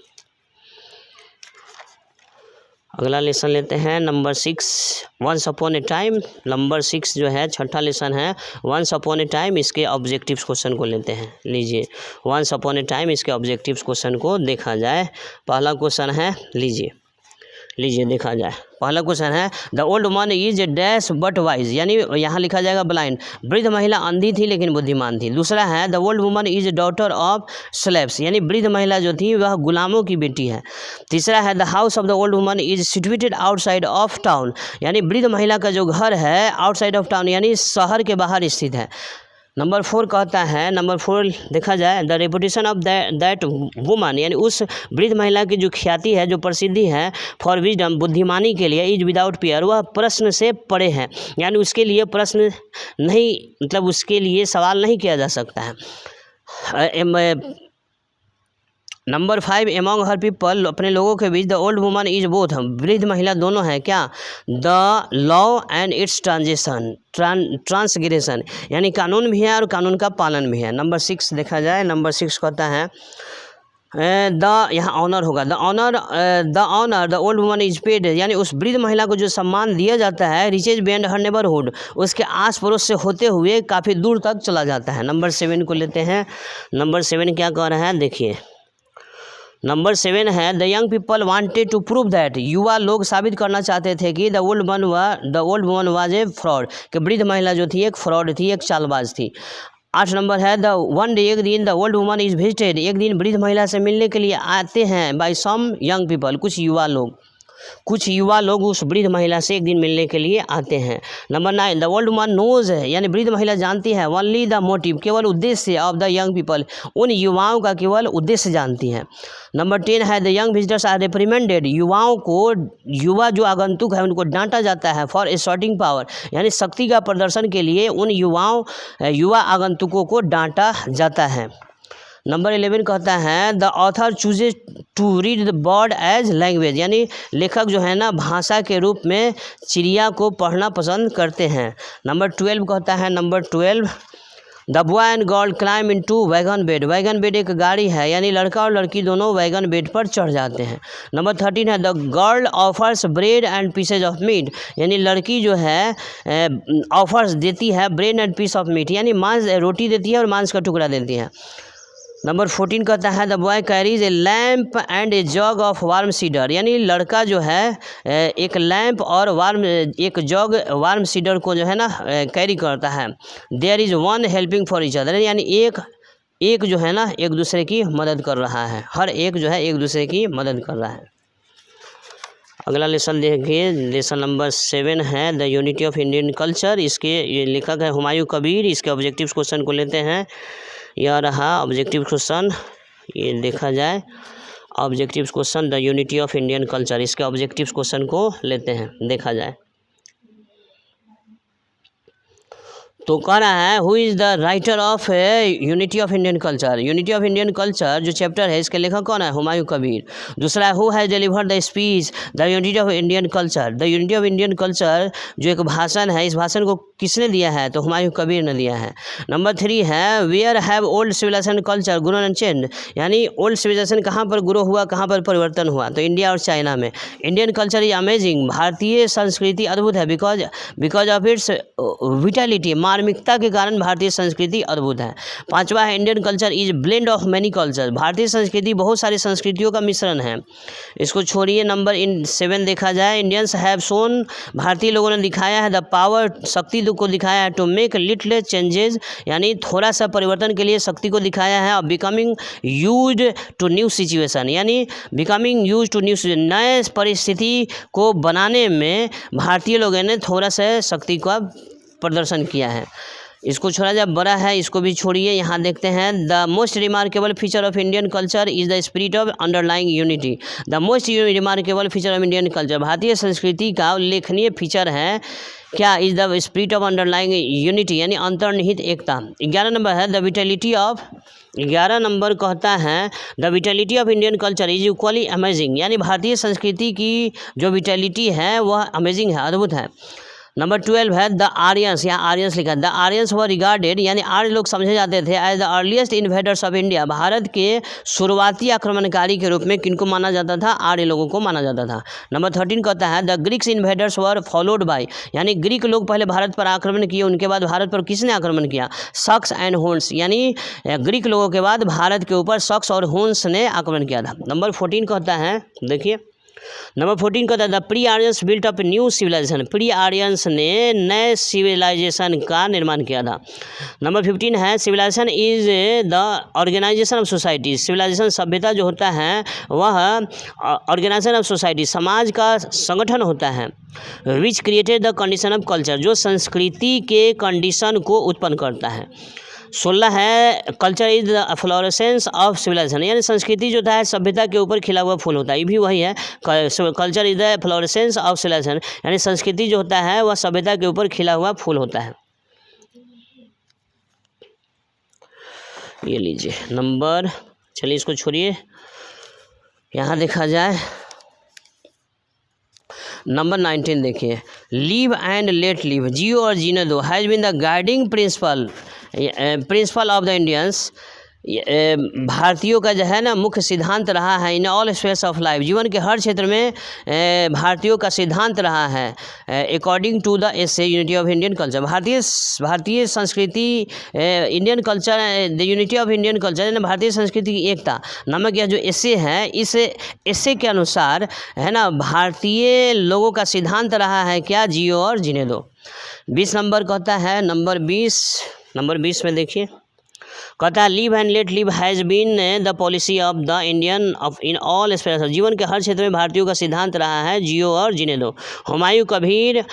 S1: अगला लेसन लेते हैं number 6 once upon a time. Number 6 जो है छठा लेसन है वंस अपॉन ए टाइम, इसके ऑब्जेक्टिव्स क्वेश्चन को लेते हैं। लीजिए वंस अपॉन ए टाइम इसके ऑब्जेक्टिव्स क्वेश्चन को देखा जाए। पहला क्वेश्चन है, लीजिए देखा जाए। पहला क्वेश्चन है the old woman is dash but wise, यानी यहाँ लिखा जाएगा ब्लाइंड। वृद्ध महिला अंधी थी लेकिन बुद्धिमान थी। दूसरा है the old woman is daughter of slaves, यानी वृद्ध महिला जो थी वह गुलामों की बेटी है। तीसरा है the house of the old woman is situated outside of town, यानी वृद्ध महिला का जो घर है आउटसाइड ऑफ टाउन यानी शहर के बाहर स्थित है। नंबर 4 कहता है, नंबर 4 देखा जाए the reputation of that woman, यानी उस वृद्ध महिला की जो ख्याति है, जो प्रसिद्धि है फॉर विजडम, बुद्धिमानी के लिए, इज विदाउट फियर, वह प्रश्न से परे है, यानी उसके लिए प्रश्न नहीं, मतलब उसके लिए सवाल नहीं किया जा सकता है। नंबर 5 एमॉन्ग हर पीपल, अपने लोगों के बीच the old woman is both, वृद्ध महिला दोनों है क्या, the law and its transgression, यानी कानून भी है और कानून का पालन भी है। नंबर 6 देखा जाए, नंबर 6 कहता है द, यहाँ ऑनर होगा, the honour the old woman is paid, यानी उस वृद्ध महिला को जो सम्मान दिया जाता है रिचेज बियॉन्ड हर नेबरहुड, उसके आस पड़ोस से होते हुए काफ़ी दूर तक चला जाता है। नंबर 7 को लेते हैं। नंबर 7 क्या कह रहा है, देखिए नंबर 7 है the young people wanted to prove that, युवा लोग साबित करना चाहते थे कि the old woman was a fraud, कि वृद्ध महिला जो थी एक फ्रॉड थी, एक चालबाज थी। 8 नंबर है द वन डे, एक दिन the old woman is visited, एक दिन वृद्ध महिला से मिलने के लिए आते हैं बाय सम यंग पीपल, कुछ युवा लोग उस वृद्ध महिला से एक दिन मिलने के लिए आते हैं। Number 9 the old woman knows, यानी वृद्ध महिला जानती है ओनली द मोटिव, केवल उद्देश्य ऑफ द यंग पीपल, उन युवाओं का केवल उद्देश्य जानती हैं। नंबर 10 है द यंग विजिटर्स आर रिप्रिमेंडेड, युवा जो आगंतुक है उनको डांटा जाता है फॉर एसर्टिंग पावर, यानी शक्ति का प्रदर्शन के लिए उन युवा आगंतुकों को डांटा जाता है। नंबर 11 कहता है the author chooses to read the bird as language, यानी लेखक जो है ना भाषा के रूप में चिड़िया को पढ़ना पसंद करते हैं। नंबर 12 कहता है, number 12 the boy and girl climb into wagon bed, wagon bed एक गाड़ी है, यानी लड़का और लड़की दोनों वैगन बेड पर चढ़ जाते हैं। नंबर 13 है the girl offers bread and pieces of meat, यानी लड़की जो है ऑफर्स देती है bread and piece of meat, यानी मांस, रोटी देती है और मांस का टुकड़ा देती है। नंबर 14 कहता है the boy carries A lamp and A jug of warm cedar, यानी लड़का जो है एक लैम्प और एक जग वार्म सीडर को जो है ना कैरी करता है। There is one helping for each other, यानी एक जो है ना एक दूसरे की मदद कर रहा है, हर एक जो है एक दूसरे की मदद कर रहा है। अगला लेसन देखिए, लेसन नंबर 7 है the unity of Indian culture, इसके लेखक है हुमायूं कबीर। इसके ऑब्जेक्टिव क्वेश्चन को लेते हैं। यह रहा ऑब्जेक्टिव क्वेश्चन, ये देखा जाए objective question the unity of Indian culture, इसके ऑब्जेक्टिव क्वेश्चन को लेते हैं, देखा जाए। तो कह रहा है who is the writer of unity of Indian culture, unity of Indian culture जो चैप्टर है इसके लेखक कौन है, हुमायूं कबीर। दूसरा है who has delivered the speech the unity of Indian culture, the unity of Indian culture जो एक भाषण है, इस भाषण को किसने दिया है, तो हुमायूं कबीर ने दिया है। नंबर 3 है where have old civilisation culture grown and change, यानी ओल्ड सिविलाइजेशन कहाँ पर ग्रो हुआ, कहाँ पर परिवर्तन हुआ, तो इंडिया और चाइना में। इंडियन कल्चर इज अमेजिंग, भारतीय संस्कृति अद्भुत है, बिकॉज ऑफ इट्स विटैलिटी, मार्मिकता के कारण भारतीय संस्कृति अद्भुत है। 5वां है Indian culture is blend of many culture, भारतीय संस्कृति बहुत सारी संस्कृतियों का मिश्रण है। इसको छोड़िए। नंबर 7 देखा जाए इंडियंस हैव शोन, भारतीय लोगों ने दिखाया है द पावर, शक्ति को दिखाया है टू मेक लिटिल चेंजेस, यानी थोड़ा सा परिवर्तन के लिए शक्ति को दिखाया है। और becoming used to new situation, यानी बिकमिंग यूज्ड टू न्यू, नए परिस्थिति को बनाने में भारतीय लोगों ने थोड़ा सा शक्ति का प्रदर्शन किया है। इसको छोड़ा जाए, बड़ा है इसको भी छोड़िए। यहाँ देखते हैं the most remarkable feature of Indian culture is the spirit of underlying unity, the most remarkable feature of Indian culture, भारतीय संस्कृति का उल्लेखनीय फीचर है क्या, is the spirit of underlying unity, यानी अंतर्निहित एकता। 11 नंबर है द विटैलिटी ऑफ, 11 नंबर कहता है the vitality of Indian culture is equally amazing, यानी भारतीय संस्कृति की जो विटैलिटी है वह अमेजिंग है, अद्भुत है। नंबर 12 है द आर्यंस, यहाँ आर्यंस लिखा है। द आर्यंस वर रिगार्डेड, यानी आर्य लोग समझे जाते थे as the earliest invaders of India, भारत के शुरुआती आक्रमणकारी के रूप में किनको माना जाता था? आर्य लोगों को माना जाता था। नंबर 13 कहता है the Greeks invaders were followed by, यानी ग्रीक लोग पहले भारत पर आक्रमण किए, उनके बाद भारत पर किसने आक्रमण किया? सक्स एंड हुन्स, यानी ग्रीक लोगों के बाद भारत के ऊपर सक्स और हुन्स ने आक्रमण किया था। नंबर 14 कहता है, देखिए नंबर 14 कहता है the pre Aryans built up new civilisation, pre Aryans ने नए सिविलाइजेशन का निर्माण किया था। नंबर 15 है civilisation is the organisation of society, civilisation सभ्यता जो होता है वह ऑर्गेनाइजेशन ऑफ सोसाइटी समाज का संगठन होता है। Which created the condition of culture, जो संस्कृति के कंडीशन को उत्पन्न करता है। 16 है culture is the florescence of civilisation, यानी संस्कृति जो है सभ्यता के ऊपर खिला हुआ फूल होता है, ये भी वही है। Culture is the florescence of civilisation, यानी संस्कृति जो होता है वह सभ्यता के ऊपर खिला हुआ फूल होता है। ये लीजिए नंबर, चलिए इसको छोड़िए, यहाँ देखा जाए नंबर 19 देखिए, लीव एंड लेट लीव, जियो और जीने दो has been the guiding principle of the Indians, भारतीयों का जो है ना मुख्य सिद्धांत रहा है। In all space of life, जीवन के हर क्षेत्र में भारतीयों का सिद्धांत रहा है। According to the essay unity of Indian culture, भारतीय संस्कृति Indian culture, the unity of Indian culture, यानी भारतीय संस्कृति की एकता नामक यह जो एसे है, इस एसे के अनुसार है ना भारतीय लोगों का सिद्धांत रहा है क्या? जियो और जीने दो। 20 नंबर कहता है, नंबर 20 में देखिए कहता है live and let live has been the policy of the Indian of in all space, जीवन के हर क्षेत्र में भारतीयों का सिद्धांत रहा है जियो और जीने दो। Humayun Kabir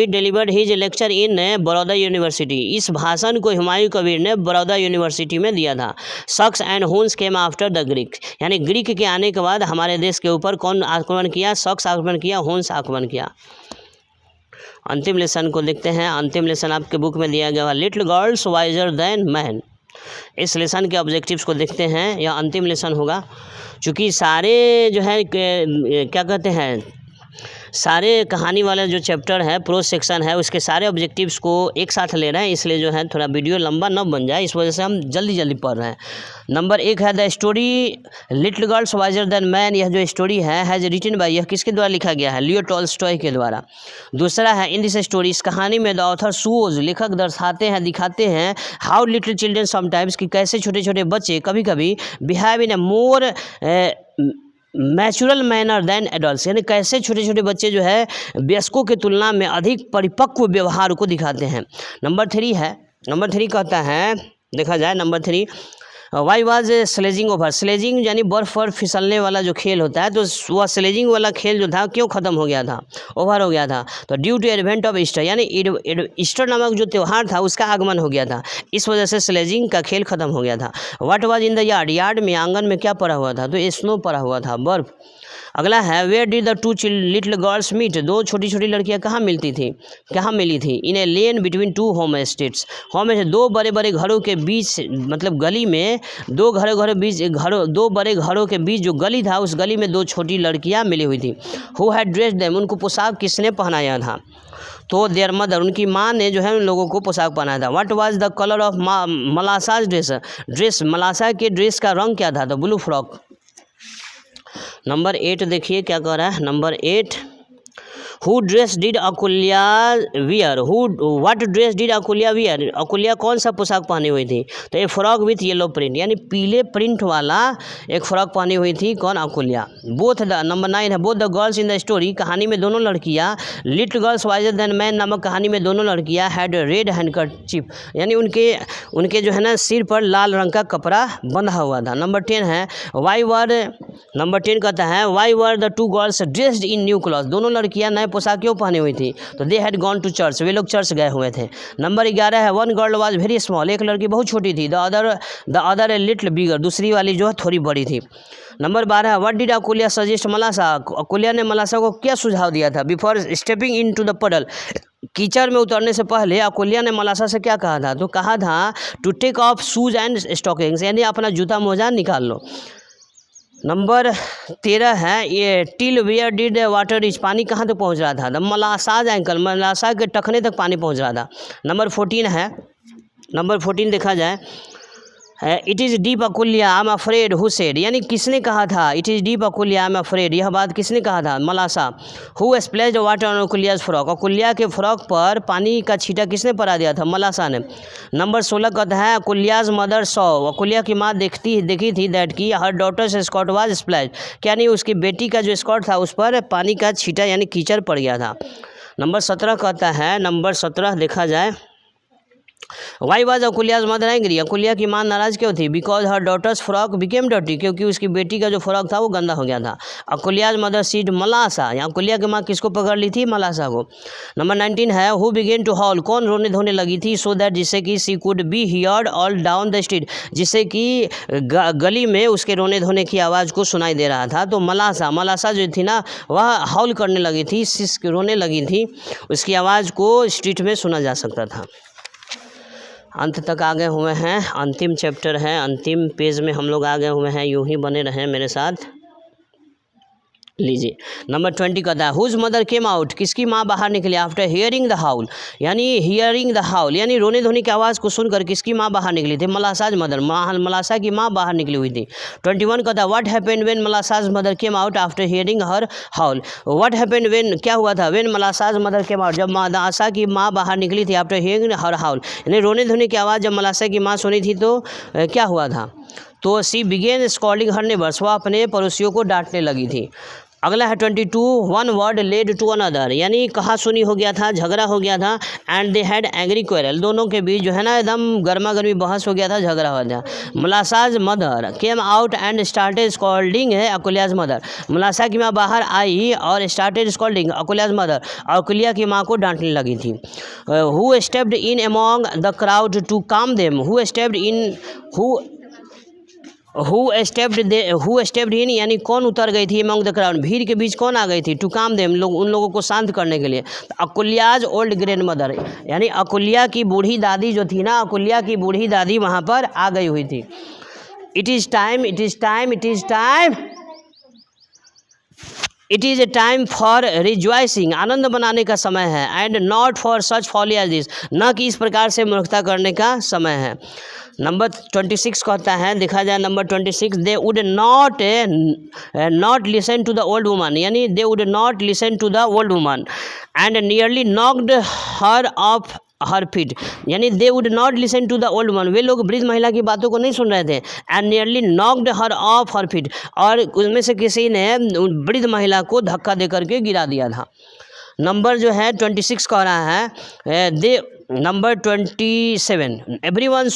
S1: delivered his lecture in Baroda university, इस भाषण को हुमायूं कबीर ने बड़ौदा यूनिवर्सिटी में दिया था। Sakas and Huns came after the Greek, यानी ग्रीक के आने के बाद हमारे देश के ऊपर कौन आक्रमण किया? सक्स आक्रमण किया, हुन्स आक्रमण किया। अंतिम लेसन को देखते हैं। अंतिम लेसन आपके बुक में दिया गया है little girls visor then man. इस लेसन के ऑब्जेक्टिव्स को देखते हैं, यह अंतिम लेसन होगा। चूँकि सारे जो है क्या कहते हैं, सारे कहानी वाला जो चैप्टर है, प्रोज सेक्शन है, उसके सारे ऑब्जेक्टिव्स को एक साथ ले रहे हैं, इसलिए जो है थोड़ा वीडियो लंबा न बन जाए, इस वजह से हम जल्दी पढ़ रहे हैं। नंबर 1 है the story little girls visor then man, यह जो स्टोरी है हैज़ रिटन बाय, यह किसके द्वारा लिखा गया है? लियो टॉल्स्टॉय के द्वारा। दूसरा है इन दिस स्टोरी, इस कहानी में द ऑथर शोज, लेखक दर्शाते हैं, दिखाते हैं हाउ लिटिल चिल्ड्रन समटाइम्स, कि कैसे छोटे छोटे बच्चे कभी कभी behave in a more natural manner than adults, यानी कैसे छोटे छोटे बच्चे जो है वयस्कों की तुलना में अधिक परिपक्व व्यवहार को दिखाते हैं। नंबर 3 कहता है, देखा जाए number 3, why was sledging over, sledging यानी बर्फ पर फिसलने वाला जो खेल होता है, तो वह स्लेजिंग वाला खेल जो था क्यों ख़त्म हो गया था, ओवर हो गया था? तो due to advent of Easter, यानी ईस्टर नामक जो त्यौहार था उसका आगमन हो गया था, इस वजह से स्लेजिंग का खेल ख़त्म हो गया था। What was in the yard, yard में आंगन में क्या पड़ा हुआ था? तो स्नो पड़ा हुआ था, बर्फ। अगला है where did the two little girls meet, दो छोटी छोटी लड़कियां कहाँ मिली थी? In a lane between two home estates, दो बड़े बड़े घरों के बीच, मतलब गली में दो बड़े घरों के बीच जो गली था, उस गली में दो छोटी लड़कियां मिली हुई थी। हु हैड ड्रेस्ड देम, उनको पोशाक किसने पहनाया था? तो देयर मदर, उनकी माँ ने जो है उन लोगों को पोशाक पहनाया था। What was the colour of Malasha's dress, Malasha के ड्रेस का रंग क्या था? तो ब्लू फ्रॉक। नंबर 8 देखिए क्या कह रहा है। Number 8, who dress did Akulya wear, what dress did Akulya wear, Akulya कौन सा पोशाक पहनी हुई थी? तो a frock with yellow print, यानी पीले प्रिंट वाला एक फ्रॉक पहनी हुई थी, कौन? अकुल्या। बोथ द, नंबर 9 है both the girls in the story, कहानी में दोनों लड़कियाँ, little girls visor then man नामक कहानी में दोनों लड़कियाँ हैड रेड हैंडकरचीफ, यानी उनके जो है ना सिर पर लाल रंग का कपड़ा बंधा हुआ था। नंबर 10 है नंबर 10 कहता है why were the two girls dressed in new cloth, दोनों लड़कियां नए पोशाक क्यों पहनी हुई थी? तो they had gone to church, वे लोग चर्च गए हुए थे। नंबर 11 है one girl was very small, एक लड़की बहुत छोटी थी। The other a little bigger, दूसरी वाली जो है थोड़ी बड़ी थी। Number 12 what did Akulya suggest Malasha, Akulya ने मलासा को क्या सुझाव दिया था? Before stepping in to the puddle, कीचड़ में उतरने से पहले अकुल्या ने मलासा से क्या कहा था? तो कहा था to take off shoes and stockings, यानी अपना जूता मोजा निकाल लो। नंबर 13 है ये till where did water reach, पानी कहाँ तक पहुँच रहा था? द मलासाज एंकल, मलासा के टखने तक पानी पहुँच रहा था। नंबर 14 देखा जाए, it is deep Akulya I am afraid who said, यानी किसने कहा था? It is deep Akulya I am afraid, यह बात किसने कहा था? Malasha. Who splashed water on Akulya's frock, Akulya के फ्रॉक पर पानी का छींटा किसने पड़ा दिया था? मलासा ने। नंबर 16 कहता है अकुलियाज मदर सॉ, अकुल्या की माँ देखी थी दैट की हर डॉटर्स स्कॉट वाज स्प्लैश्ड, क्या नहीं उसकी बेटी का जो स्कॉट था उस पर पानी का छींटा यानी कीचड़ पड़ गया था। नंबर 17 कहता है, नंबर 17 देखा जाए, why was Akulia's mother angry, Akulya की माँ नाराज क्यों थी? Because her daughter's frock became dirty, क्योंकि उसकी बेटी का जो फ्रॉक था वो गंदा हो गया था। अकुलियाज मदर सीड मलासा, यहाँ अकुल्या की माँ किसको पकड़ ली थी? मलासा को। नंबर 19 है हु बिगेन टू हॉल, कौन रोने धोने लगी थी? सो दैट, जिससे कि she could be heard all down the street, जिससे कि गली में उसके रोने धोने की आवाज़ को सुनाई दे रहा था। तो मलासा जो थी ना वह हॉल करने लगी थी, रोने लगी थी, उसकी आवाज़ को स्ट्रीट में सुना जा सकता था। अंत तक आ गए हुए हैं, अंतिम चैप्टर है, अंतिम पेज में हम लोग आ गए हुए हैं, यूं ही बने रहें मेरे साथ। लीजिए नंबर 20 कहता है हुज मदर केम आउट, किसकी माँ बाहर निकली? आफ्टर हियरिंग द हाउल, यानी रोने धोने की आवाज़ को सुनकर किसकी माँ बाहर निकली थी? मलासाज मदर, मलासा की माँ बाहर निकली हुई थी। 21 कहता है what happened when Malasha's mother came out after hearing her howl, what happened when, क्या हुआ था? When Malasha's mother came out, जब मलासा की माँ बाहर निकली थी आफ्टर हियरिंग हर हाउल, यानी रोने धोने की आवाज़ जब मलासा की माँ सुनी थी तो क्या हुआ था? तो सी बिगेन स्कॉल्डिंग हर नेबर्स, वह अपने पड़ोसियों को डांटने लगी थी। अगला है 22 one word led to another, यानी कहा सुनी हो गया था, झगड़ा हो गया था। And they had angry quarrel, दोनों के बीच जो है ना एकदम गर्मा गर्मी बहस हो गया था, झगड़ा हो गया था। Malasha's mother came out and started scolding है अकुलियाज मदर, मलासा की माँ बाहर आई और started scolding Akulya's mother, Akulya की माँ को डांटने लगी थी। Who stepped in among the crowd to calm them, who stepped in यानी कौन उतर गई थी? अमंग द क्राउड, भीड़ के बीच कौन आ गई थी? टू काम देम, उन लोगों को शांत करने के लिए। अकुलियाज ओल्ड ग्रैंड मदर, यानी अकुलिया की बूढ़ी दादी जो थी ना, अकुलिया की बूढ़ी दादी वहाँ पर आ गई हुई थी। It is a time for rejoicing, आनंद बनाने का समय है। And not for such folly as this, न कि इस प्रकार से मूर्खता करने का समय है। नंबर 26 कहता है, देखा जाए number 26, they would not listen to the old woman, यानी they would not listen to the old woman and nearly knocked her off her feet, यानी they would not listen to the old woman, वे लोग वृद्ध महिला की बातों को नहीं सुन रहे थे। And nearly knocked her off her feet, और उसमें से किसी ने वृद्ध महिला को धक्का दे करके गिरा दिया था। नंबर जो है 26 कह रहा है number 27, everyone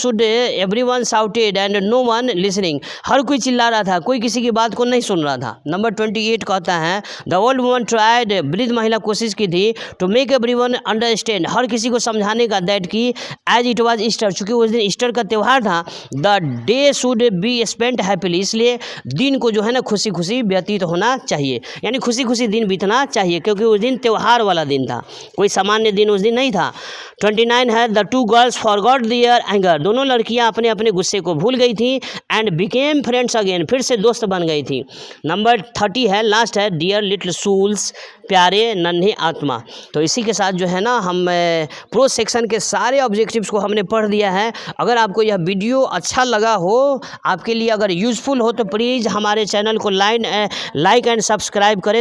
S1: shouted and no one listening, हर कोई चिल्ला रहा था, कोई किसी की बात को नहीं सुन रहा था। नंबर 28 कहता है द ओल्ड वुमन ट्राइड, वृद्ध महिला कोशिश की थी टू मेक एवरीवन अंडरस्टैंड, हर किसी को समझाने का, दैट की एज इट वाज ईस्टर, चूँकि उस दिन ईस्टर का त्यौहार था, the day should be spent happily, इसलिए दिन को जो है ना खुशी खुशी व्यतीत होना चाहिए, यानी खुशी खुशी दिन बीतना चाहिए, क्योंकि उस दिन त्यौहार वाला दिन था, कोई सामान्य दिन उस दिन नहीं था। 29 है the two girls forgot their anger, दोनों लड़कियां अपने अपने गुस्से को भूल गई थी। एंड बिकेम फ्रेंड्स अगेन, फिर से दोस्त बन गई थी। नंबर 30 है, लास्ट है, डियर लिटिल सूल्स, प्यारे नन्हे आत्मा। तो इसी के साथ जो है ना हम प्रो सेक्शन के सारे ऑब्जेक्टिव्स को हमने पढ़ दिया है। अगर आपको यह वीडियो अच्छा लगा हो, आपके लिए अगर यूज़फुल हो, तो प्लीज़ हमारे चैनल को लाइक एंड सब्सक्राइब करें।